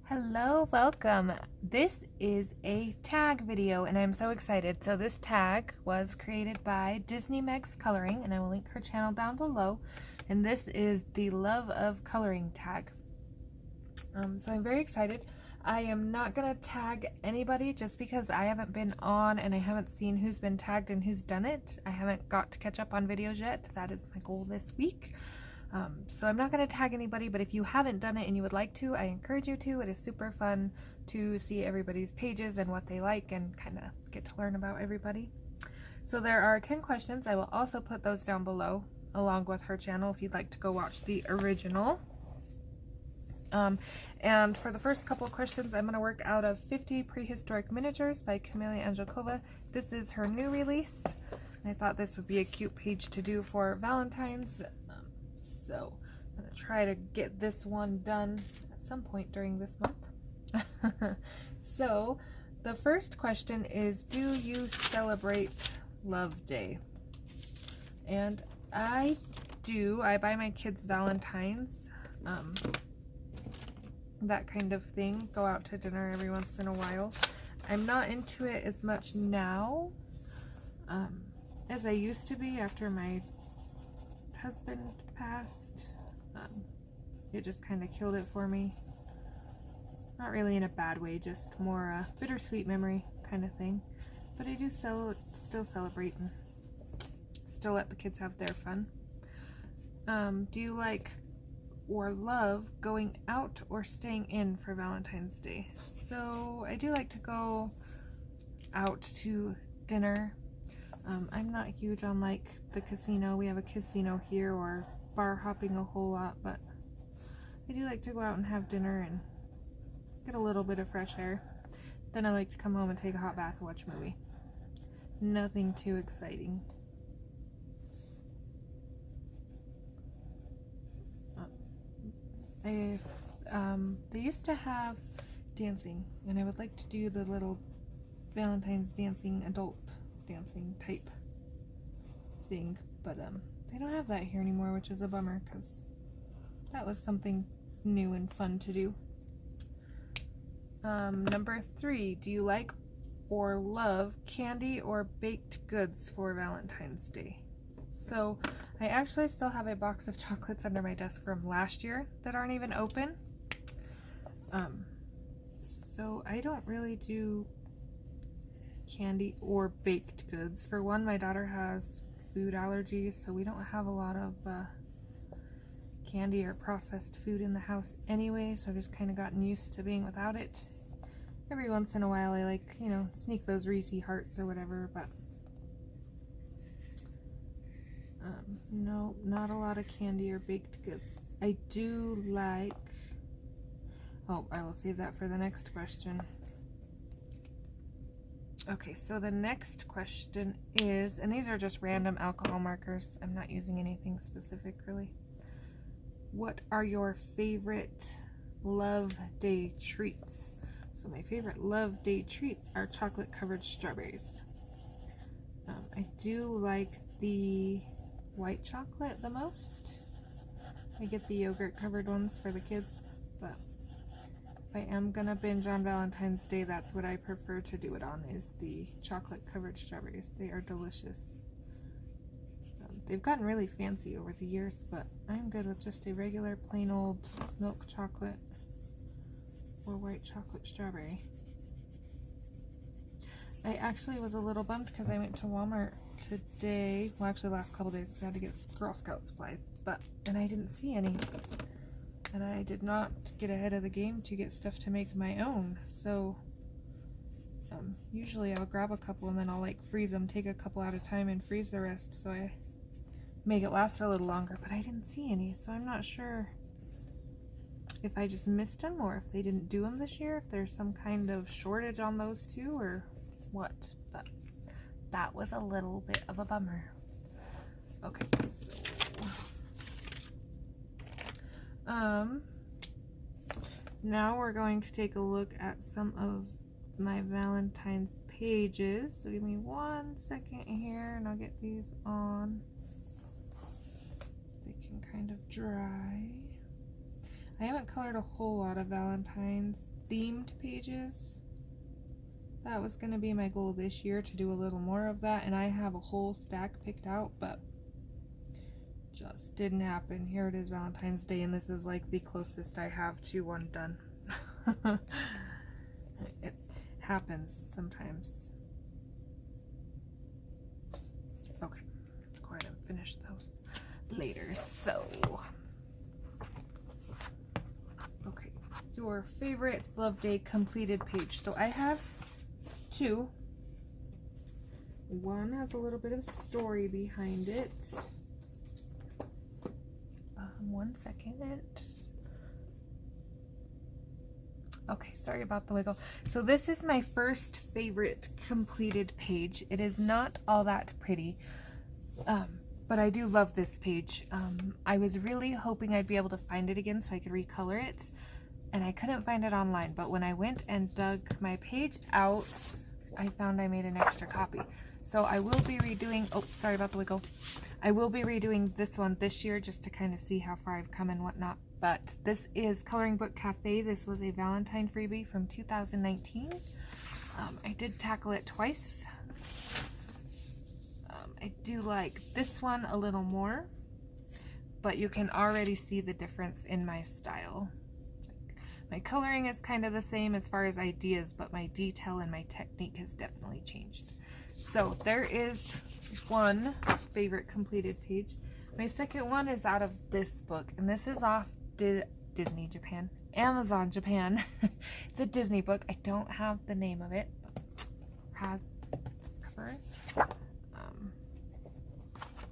Hello, welcome. This is a tag video and I'm so excited. So this tag was created by disneymegscoloring and I will link her channel down below. And this is the Love of Coloring tag. So I'm very excited. I am not going to tag anybody just because I haven't been on and I haven't seen who's been tagged and who's done it. I haven't got to catch up on videos yet. That is my goal this week. So I'm not going to tag anybody, but if you haven't done it and you would like to, I encourage you to. It is super fun to see everybody's pages and what they like and kind of get to learn about everybody. So there are 10 questions. I will also put those down below along with her channel if you'd like to go watch the original. And for the first couple of questions, I'm going to work out of 50 Prehistoric Miniatures by Camelia Angelkova. This is her new release. I thought this would be a cute page to do for Valentine's. So I'm going to try to get this one done at some point during this month. So the first question is, do you celebrate Love Day? And I do. I buy my kids Valentines, that kind of thing. Go out to dinner every once in a while. I'm not into it as much now as I used to be after my husband passed. It just kind of killed it for me. Not really in a bad way, just more bittersweet memory kind of thing. But I do still celebrate and still let the kids have their fun. Do you like or love going out or staying in for Valentine's Day? So I do like to go out to dinner. I'm not huge on like the casino. We have a casino here, or bar hopping a whole lot, but I do like to go out and have dinner and get a little bit of fresh air. Then I like to come home and take a hot bath and watch a movie. Nothing too exciting. They used to have dancing, and I would like to do the little Valentine's dancing, adult dancing type thing, but they don't have that here anymore, which is a bummer because that was something new and fun to do. Number 3, do you like or love candy or baked goods for Valentine's Day? So I actually still have a box of chocolates under my desk from last year that aren't even open. So I don't really do candy or baked goods. For one, my daughter has food allergies, so we don't have a lot of candy or processed food in the house anyway, so I've just kind of gotten used to being without it. Every once in a while I like, you know, sneak those Reese hearts or whatever, but no, not a lot of candy or baked goods. I do like, oh, I will save that for the next question. Okay, so the next question is, and these are just random alcohol markers. I'm not using anything specific really. What are your favorite Love Day treats? So my favorite Love Day treats are chocolate covered strawberries. I do like the white chocolate the most. I get the yogurt covered ones for the kids, but if I am gonna binge on Valentine's Day, that's what I prefer to do it on, is the chocolate covered strawberries. They are delicious. They've gotten really fancy over the years, but I'm good with just a regular plain old milk chocolate or white chocolate strawberry. I actually was a little bummed because I went to Walmart today, well actually the last couple days, because I had to get Girl Scout supplies, and I didn't see any. And I did not get ahead of the game to get stuff to make my own, so usually I'll grab a couple and then I'll like freeze them, take a couple at a time and freeze the rest so I make it last a little longer, but I didn't see any, so I'm not sure if I just missed them or if they didn't do them this year, if there's some kind of shortage on those too or what, but that was a little bit of a bummer. Okay, so now we're going to take a look at some of my Valentine's pages. So give me 1 second here and I'll get these on. They can kind of dry. I haven't colored a whole lot of Valentines themed pages. That was going to be my goal this year, to do a little more of that, and I have a whole stack picked out, but just didn't happen. Here it is, Valentine's Day, and this is like the closest I have to one done. It happens sometimes. Okay, go ahead and finish those later. So, okay, your favorite Love Day completed page. So I have two. One has a little bit of story behind it. One second. Okay, sorry about the wiggle. So this is my first favorite completed page. It is not all that pretty, but I do love this page. I was really hoping I'd be able to find it again so I could recolor it, and I couldn't find it online, but when I went and dug my page out, I found I made an extra copy. So I will be redoing, oh, sorry about the wiggle. I will be redoing this one this year just to kind of see how far I've come and whatnot. But this is Coloring Book Cafe. This was a Valentine freebie from 2019. I did tackle it twice. I do like this one a little more, but you can already see the difference in my style. My coloring is kind of the same as far as ideas, but my detail and my technique has definitely changed. So there is one favorite completed page. My second one is out of this book, and this is off Disney Japan, Amazon Japan. It's a Disney book. I don't have the name of it, but it has this cover.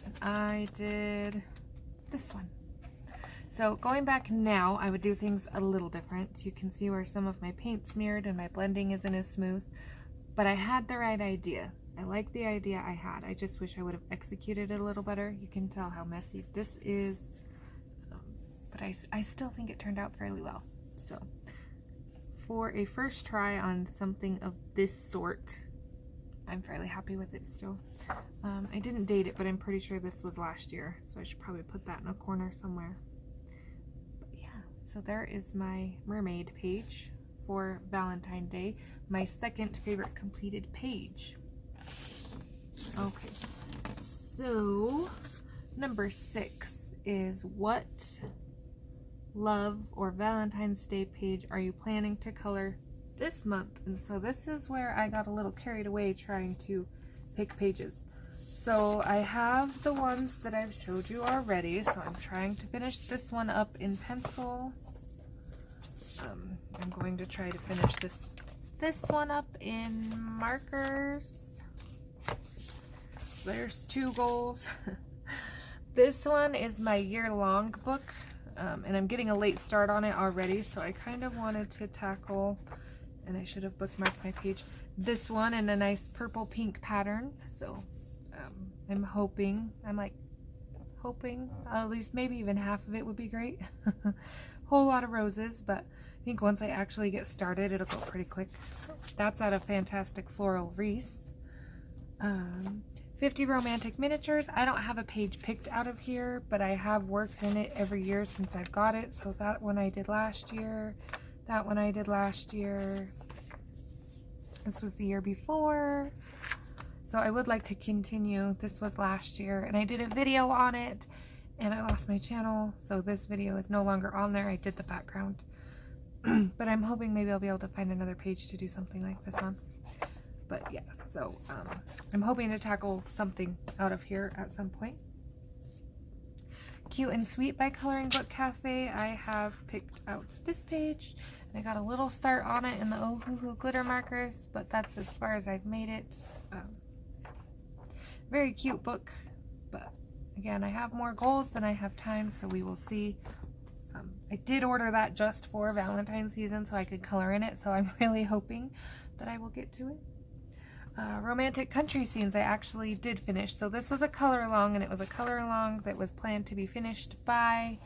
And I did this one. So going back now, I would do things a little different. You can see where some of my paint smeared and my blending isn't as smooth, but I had the right idea. I like the idea I had. I just wish I would have executed it a little better. You can tell how messy this is, but I still think it turned out fairly well. So for a first try on something of this sort, I'm fairly happy with it still. I didn't date it, but I'm pretty sure this was last year, so I should probably put that in a corner somewhere. But yeah, so there is my mermaid page for Valentine's Day, my second favorite completed page. Okay, so number 6 is what love or Valentine's Day page are you planning to color this month? And so this is where I got a little carried away trying to pick pages. So I have the ones that I've showed you already, so I'm trying to finish this one up in pencil. I'm going to try to finish this one up in markers. There's 2 goals. This one is my year-long book, and I'm getting a late start on it already, so I kind of wanted to tackle, and I should have bookmarked my page, this one in a nice purple pink pattern. So I'm hoping at least maybe even half of it would be great. Whole lot of roses, but I think once I actually get started, it'll go pretty quick. So that's out of Fantastic Floral Wreaths. 50 Romantic Miniatures. I don't have a page picked out of here, but I have worked in it every year since I've got it. So that one I did last year. That one I did last year. This was the year before. So I would like to continue. This was last year, and I did a video on it, and I lost my channel. So this video is no longer on there. I did the background. But I'm hoping maybe I'll be able to find another page to do something like this on. But yeah, so I'm hoping to tackle something out of here at some point. Cute and Sweet by Coloring Book Cafe. I have picked out this page, and I got a little start on it in the Oh Hoo Hoo glitter markers, but that's as far as I've made it. Very cute book, but again, I have more goals than I have time, so we will see. I did order that just for Valentine's season so I could color in it, so I'm really hoping that I will get to it. Romantic Country Scenes I actually did finish. So this was a color along, and it was a color along that was planned to be finished by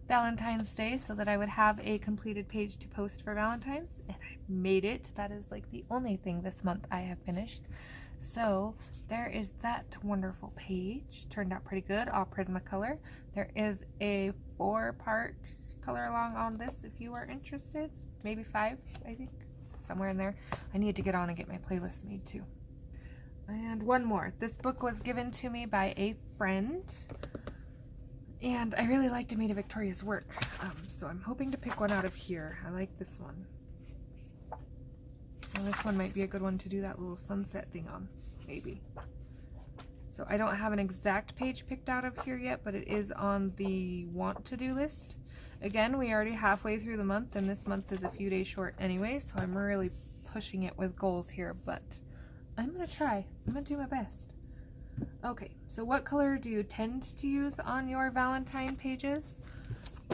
Valentine's Day so that I would have a completed page to post for Valentine's, and I made it. That is like the only thing this month I have finished. So there is that wonderful page. Turned out pretty good, all Prismacolor. There is a 4-part color along on this if you are interested. maybe 5, I think, somewhere in there. I need to get on and get my playlist made too. And one more. This book was given to me by a friend, and I really liked Amita Victoria's work, so I'm hoping to pick one out of here. I like this one. And this one might be a good one to do that little sunset thing on, maybe. So I don't have an exact page picked out of here yet, but it is on the want to do list. Again, we are already halfway through the month, and this month is a few days short anyway, so I'm really pushing it with goals here, but I'm gonna try. I'm gonna do my best. Okay, so what color do you tend to use on your Valentine pages?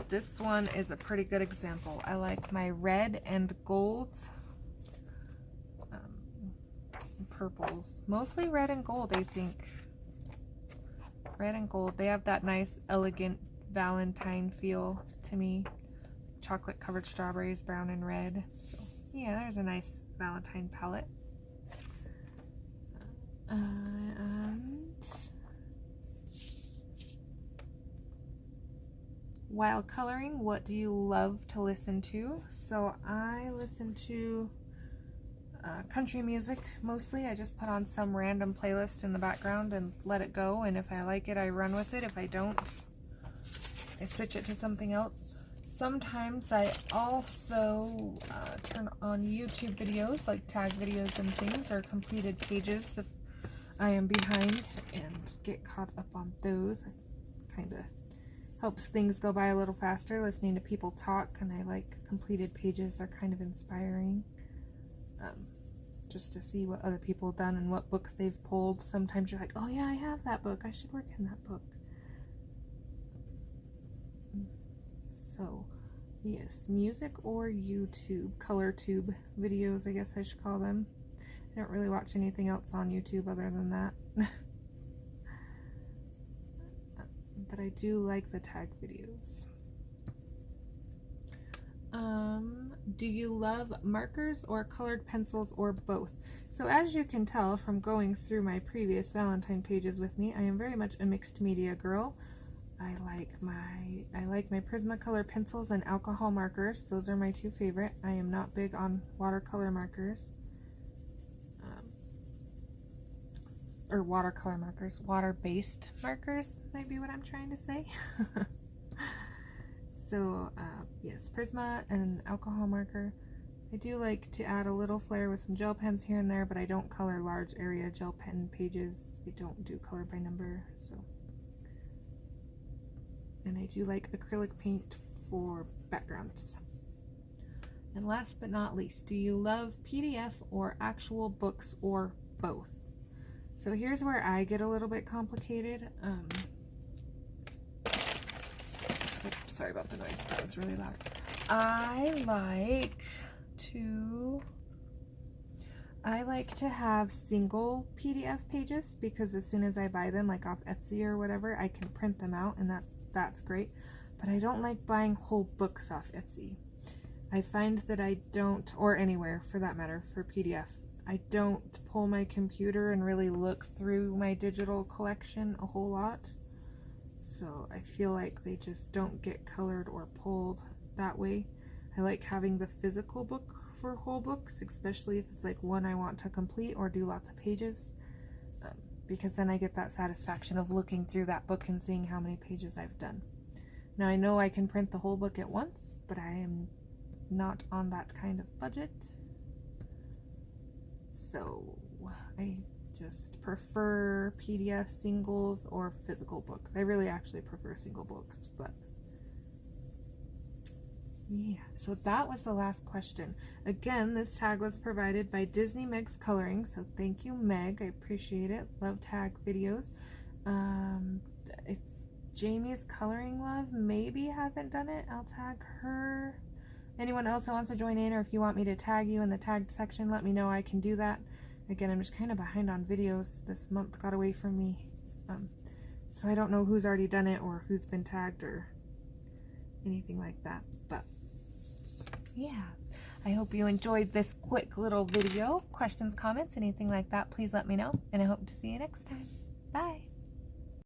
This one is a pretty good example. I like my red and golds, purples, mostly red and gold, I think. Red and gold, they have that nice elegant Valentine feel to me. Chocolate covered strawberries, brown and red. So yeah, there's a nice Valentine palette. And while coloring, what do you love to listen to? So I listen to country music mostly. I just put on some random playlist in the background and let it go, and if I like it, I run with it. If I don't, I switch it to something else. Sometimes I also turn on YouTube videos, like tag videos and things, or completed pages if I am behind, and get caught up on those. It kind of helps things go by a little faster, listening to people talk, and I like completed pages. They're kind of inspiring. Just to see what other people have done and what books they've pulled. Sometimes you're like, oh yeah, I have that book. I should work in that book. So, yes, music or YouTube, color tube videos, I guess I should call them. I don't really watch anything else on YouTube other than that. But I do like the tag videos. Do you love markers or colored pencils or both? So as you can tell from going through my previous Valentine pages with me, I am very much a mixed media girl. I like my Prismacolor pencils and alcohol markers. Those are my 2 favorite. I am not big on watercolor markers. Or watercolor markers. Water-based markers might be what I'm trying to say. So, yes, Prisma and alcohol marker. I do like to add a little flair with some gel pens here and there, but I don't color large area gel pen pages. I don't do color by number, so. And I do like acrylic paint for backgrounds. And last but not least, do you love PDF or actual books or both? So here's where I get a little bit complicated. Sorry about the noise, that was really loud. I like to have single PDF pages, because as soon as I buy them, like off Etsy or whatever, I can print them out, and that's great. But I don't like buying whole books off Etsy. I find that I don't, or anywhere for that matter, for PDF, I don't pull my computer and really look through my digital collection a whole lot. So I feel like they just don't get colored or pulled that way. I like having the physical book for whole books, especially if it's like one I want to complete or do lots of pages, because then I get that satisfaction of looking through that book and seeing how many pages I've done. Now I know I can print the whole book at once, but I am not on that kind of budget. So I just prefer PDF singles or physical books. I really actually prefer single books, but yeah. So that was the last question. Again, this tag was provided by Disney Meg's Coloring, so thank you, Meg. I appreciate it. Love tag videos. If Jamie's Coloring Love maybe hasn't done it, I'll tag her. Anyone else that wants to join in, or if you want me to tag you in the tagged section, let me know. I can do that. Again, I'm just kind of behind on videos. This month got away from me. So I don't know who's already done it or who's been tagged or anything like that. But yeah, I hope you enjoyed this quick little video. Questions, comments, anything like that, please let me know. And I hope to see you next time. Bye.